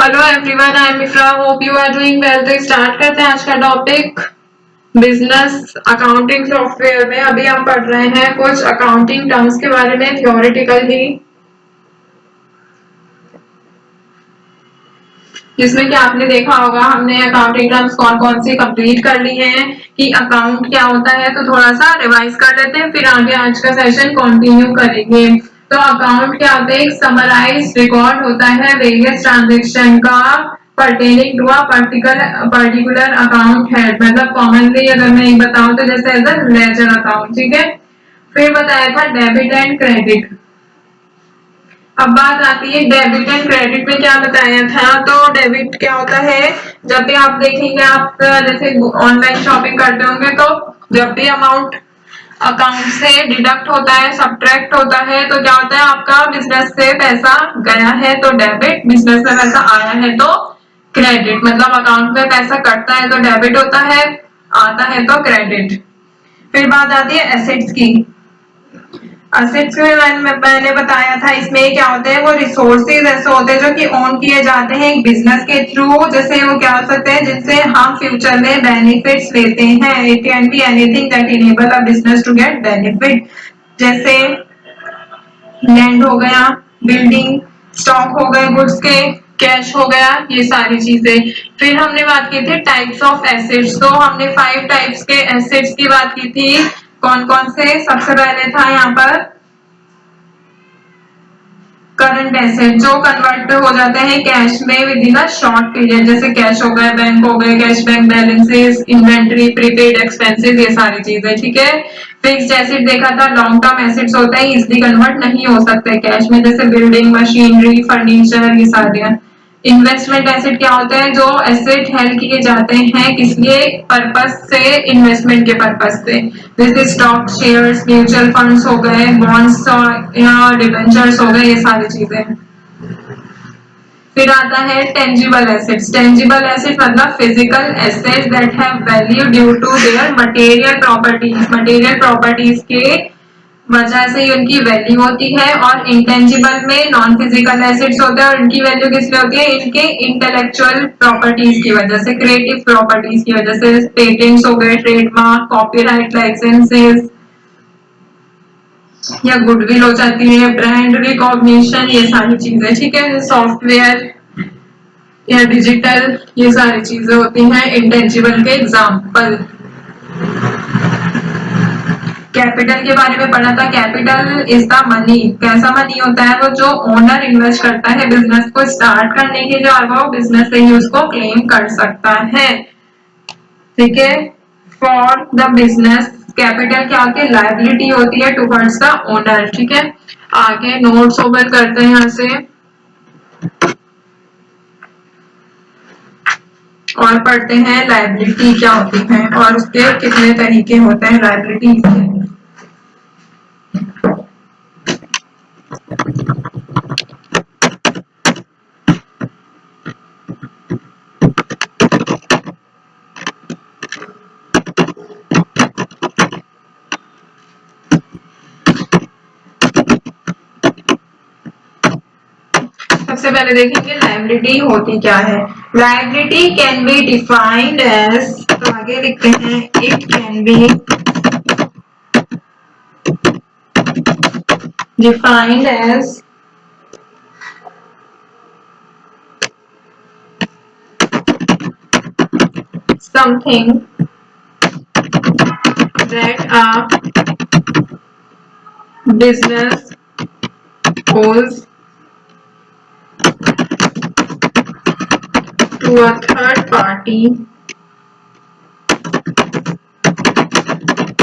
Hello everyone, I am Ifra, hope you are doing well. तो start करते हैं आज का टॉपिक। बिजनेस अकाउंटिंग सॉफ्टवेयर में अभी हम पढ़ रहे हैं कुछ अकाउंटिंग टर्म्स के बारे में थियोरेटिकल ही, जिसमें कि आपने देखा होगा हमने अकाउंटिंग टर्म्स कौन कौन सी कंप्लीट कर ली हैं कि अकाउंट क्या होता है। तो थोड़ा सा रिवाइज कर लेते हैं, फिर आगे आज का सेशन कंटिन्यू करेंगे। तो अकाउंट क्या होता है? एक समराइज रिकॉर्ड होता है वेरियस ट्रांजेक्शन का pertaining to a particular account head. मतलब कॉमनली अगर मैं ये बताऊं तो जैसे एज अ लेजर अकाउंट, ठीक है। फिर बताया था डेबिट एंड क्रेडिट। अब बात आती है डेबिट एंड क्रेडिट में क्या बताया था। तो डेबिट क्या होता है? जब भी आप देखेंगे, आप जैसे ऑनलाइन शॉपिंग करते होंगे, तो जब भी अमाउंट अकाउंट से डिडक्ट होता है, सब्ट्रैक्ट होता है, तो क्या होता है? आपका बिजनेस से पैसा गया है तो डेबिट, बिजनेस में पैसा आया है तो क्रेडिट। मतलब अकाउंट में पैसा कटता है तो डेबिट होता है, आता है तो क्रेडिट। फिर बात आती है एसेट्स की। असेट्स में मैंने बताया था, इसमें क्या होते हैं? वो रिसोर्सेज ऐसे होते हैं जो कि ओन किए जाते हैं एक बिजनेस के थ्रू। जैसे वो क्या हो सकते हैं जिनसे हम फ्यूचर में बेनिफिट्स लेते हैं। It can be anything that enable a business to get benefit. जैसे लैंड हो गया, बिल्डिंग, स्टॉक हो गए गुड्स के, कैश हो गया, ये सारी चीजें। फिर हमने बात की थी टाइप्स ऑफ एसेट्स। तो हमने 5 टाइप्स के एसेट्स की बात की थी। कौन कौन से? सबसे पहले था यहाँ पर करंट एसेट, जो कन्वर्ट हो जाते हैं कैश में with in a short period. जैसे कैश हो गए, बैंक हो गए, cash bank balances, inventory, prepaid expenses, ये सारी चीजें, ठीक है। फिक्स्ड एसेट देखा था, लॉन्ग टर्म एसेट्स होते हैं, इजिली कन्वर्ट नहीं हो सकते कैश में, जैसे बिल्डिंग, मशीनरी, फर्नीचर, ये सारे। इन्वेस्टमेंट एसेट क्या होते हैं? जो एसेट हेल्ड किए जाते हैं किस लिए पर्पस से? इन्वेस्टमेंट के पर्पस से। जैसे स्टॉक, शेयर्स, म्यूचुअल फंड्स हो गए, बॉन्ड्स या डिबेंचर्स हो गए, ये सारी चीजें। फिर आता है टेंजिबल एसेट्स। टेंजिबल एसेट मतलब physical assets that have value due to their material properties. Material properties के वजह से ही उनकी वैल्यू होती है। और इंटेंजिबल में नॉन फिजिकल एसेट्स होते हैं और इनकी वैल्यू किस लिए होती है? इनके इंटेलेक्चुअल प्रॉपर्टीज की वजह से, क्रिएटिव प्रॉपर्टीज की वजह से। पेटेंट्स हो गए, ट्रेडमार्क, कॉपीराइट लाइसेंसेस या गुडविल हो जाती है, ब्रांड रिकॉग्निशन, ये सारी चीजें, ठीक है। सॉफ्टवेयर या डिजिटल, ये सारी चीजें होती हैं इंटेंजिबल के एग्जाम्पल। कैपिटल के बारे में पढ़ा था। Capital is the money. कैसा मनी होता है? वो जो ओनर इन्वेस्ट करता है बिजनेस को स्टार्ट करने के लिए, और वो बिजनेस से ही उसको क्लेम कर सकता है, ठीक है। फॉर द बिजनेस कैपिटल क्या होती है? लायबिलिटी होती है टुवर्ड्स द ओनर, ठीक है। आगे नोट्स ओपन करते हैं यहाँ से और पढ़ते हैं लायबिलिटी क्या होती है और उसके कितने तरीके होते हैं लायबिलिटी के। सबसे पहले देखेंगे लायबिलिटी होती क्या है। Liability can be defined as, तो आगे लिखते हैं, it can be defined as something that a business owes to a third party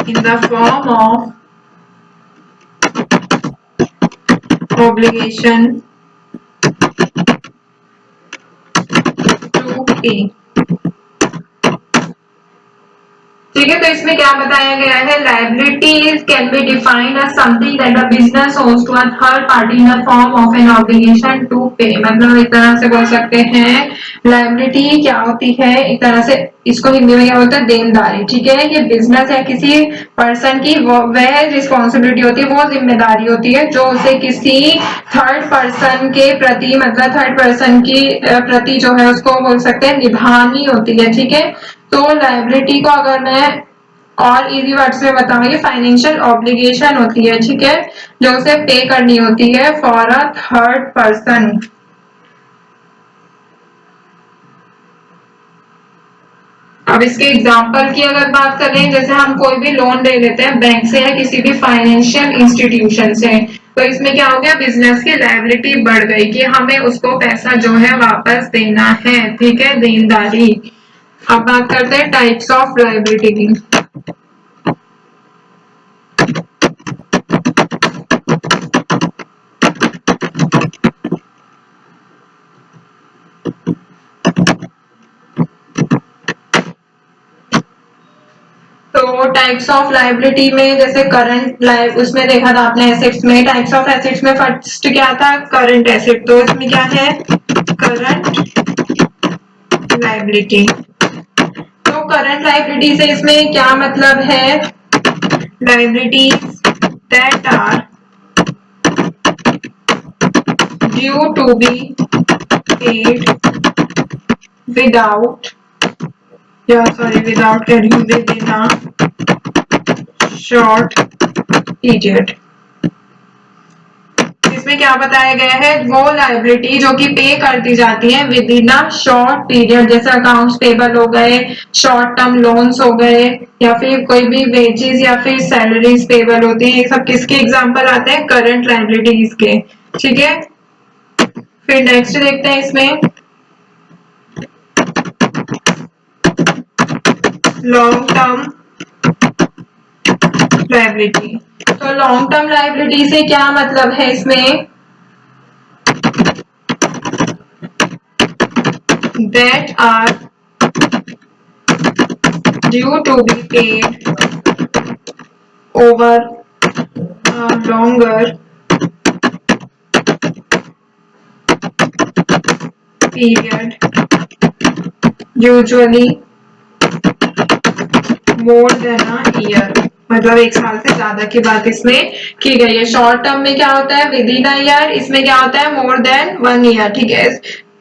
in the form of obligation to pay, ठीक है। तो इसमें क्या बताया गया है, liabilities can be defined as something that a business owes to a third party in the form of an obligation to pay. मतलब एक तरह से बोल सकते हैं लायबिलिटी क्या होती है, एक तरह से इसको हिंदी में क्या होता है, देनदारी। ठीक है, ये बिजनेस या किसी पर्सन की वह रिस्पॉन्सिबिलिटी होती है, वो जिम्मेदारी होती है जो उसे किसी थर्ड पर्सन के प्रति, मतलब थर्ड पर्सन की प्रति जो है उसको बोल सकते हैं निभानी होती है। ठीक है, तो लायबिलिटी को अगर मैं और इजी वर्ड्स में बताऊं, ये फाइनेंशियल ऑब्लिगेशन होती है। ठीक है, जो उसे पे करनी होती है फॉर अ थर्ड पर्सन। अब इसके एग्जाम्पल की अगर बात करें, जैसे हम कोई भी लोन ले लेते हैं बैंक से या किसी भी फाइनेंशियल इंस्टीट्यूशन से, तो इसमें क्या हो गया, बिजनेस की लायबिलिटी बढ़ गई कि हमें उसको पैसा जो है वापस देना है। ठीक है, देनदारी। अब बात करते हैं टाइप्स ऑफ लायबिलिटी की। तो टाइप्स ऑफ लायबिलिटी में जैसे करंट लाइफ, उसमें देखा था आपने एसेट्स में, टाइप्स ऑफ एसेट्स में फर्स्ट क्या था, करंट एसेट। तो इसमें क्या है, करंट लायबिलिटी। तो करंट लायबिलिटी से इसमें क्या मतलब है, liabilities that are due to be paid without, या सॉरी विदाउट कह रही हूँ, within a short period. इसमें क्या बताया गया है, वो लायबिलिटी जो कि पे कर दी जाती है with in a short period, जैसे अकाउंट्स पेबल हो गए, शॉर्ट टर्म लोन्स हो गए, या फिर कोई भी वेजेस या फिर सैलरीज पेबल होती है, ये सब किसके एग्जांपल आते हैं, करंट लायबिलिटीज के। ठीक है, फिर नेक्स्ट देखते हैं इसमें लॉन्ग टर्म लायबिलिटी। तो लॉन्ग टर्म लायबिलिटी से क्या मतलब है, इसमें that are due to be paid over a longer period, usually more than a year। मतलब एक साल से ज्यादा की बात इसमें की गई है। शॉर्ट टर्म में क्या होता है, विद इन अ ईयर, इसमें क्या होता है, मोर देन 1 ईयर। ठीक है,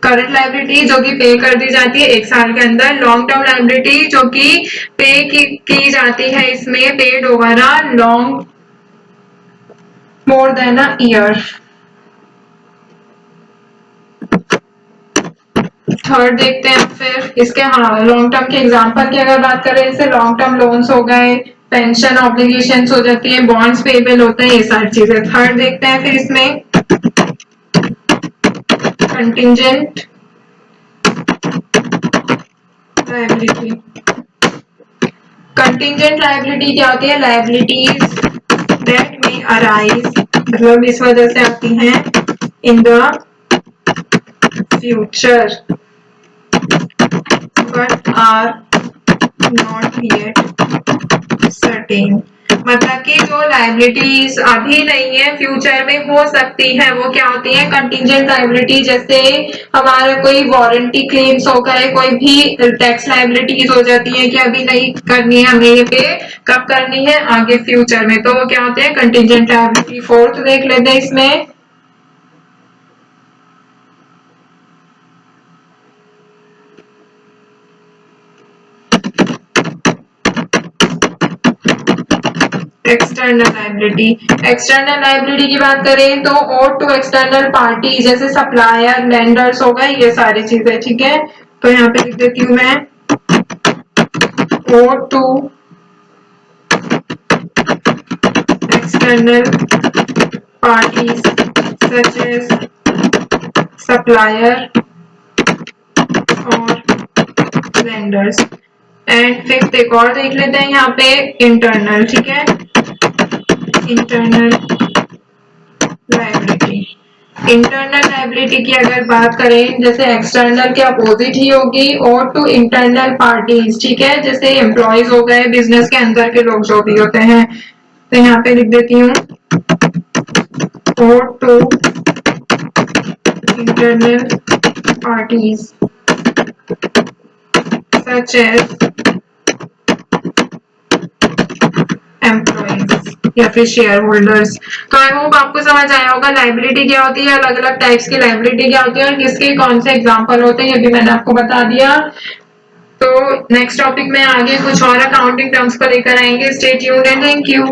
करंट लायबिलिटी जो कि पे कर दी जाती है एक साल के अंदर, लॉन्ग टर्म लायबिलिटी जो कि पे की जाती है, इसमें paid over a long more than a year. Third देखते हैं फिर इसके, हाँ लॉन्ग टर्म के एग्जांपल की अगर बात करें, जैसे लॉन्ग टर्म लोन्स हो गए, पेंशन ऑब्लिगेशंस हो जाती है, बॉन्ड्स पेबल होते हैं, ये सारी चीजें। थर्ड देखते हैं फिर इसमें कंटिंजेंट लायबिलिटी। कंटिंजेंट लायबिलिटी क्या होती है, लायबिलिटीज दैट मे अराइज, मतलब इस वजह से आती हैं in the future but are not yet certain। मतलब कि जो लायबिलिटीज अभी नहीं है, फ्यूचर में हो सकती है, वो क्या होती है, कंटिंजेंट लायबिलिटी। जैसे हमारा कोई वारंटी क्लेम्स हो गए, कोई भी टैक्स लायबिलिटीज हो जाती है कि अभी नहीं करनी है हमें ये पे, कब करनी है, आगे फ्यूचर में, तो वो क्या होते हैं, कंटिंजेंट लायबिलिटी। फोर्थ देख लेते हैं इसमें एक्सटर्नल लायबिलिटी। एक्सटर्नल लायबिलिटी की बात करें तो और टू एक्सटर्नल पार्टी, जैसे सप्लायर, लेंडर्स हो गए, ये सारी चीजें। ठीक है, तो यहाँ पे लिख देती हूँ मैं, और to external parties such as supplier और लेंडर्स। एंड फिफ्थ एक और देख लेते हैं यहाँ पे, इंटरनल। ठीक है, इंटरनल लायबिलिटी। इंटरनल लायबिलिटी की अगर बात करें, जैसे एक्सटर्नल के अपोजिट ही होगी, और टू इंटरनल पार्टीज, ठीक है, जैसे एम्प्लॉयज हो गए, बिजनेस के अंदर के लोग जो भी होते हैं, तो यहाँ पे लिख देती हूँ और to internal parties such as employees या फिर शेयर होल्डर्स। तो आई होप आपको समझ आया होगा लाइबिलिटी क्या होती है, अलग अलग टाइप्स की लाइबिलिटी क्या होती है, और किसके कौन से एग्जांपल होते हैं, ये भी मैंने आपको बता दिया। तो नेक्स्ट टॉपिक में आगे कुछ और अकाउंटिंग टर्म्स को लेकर आएंगे। Stay tuned and thank you.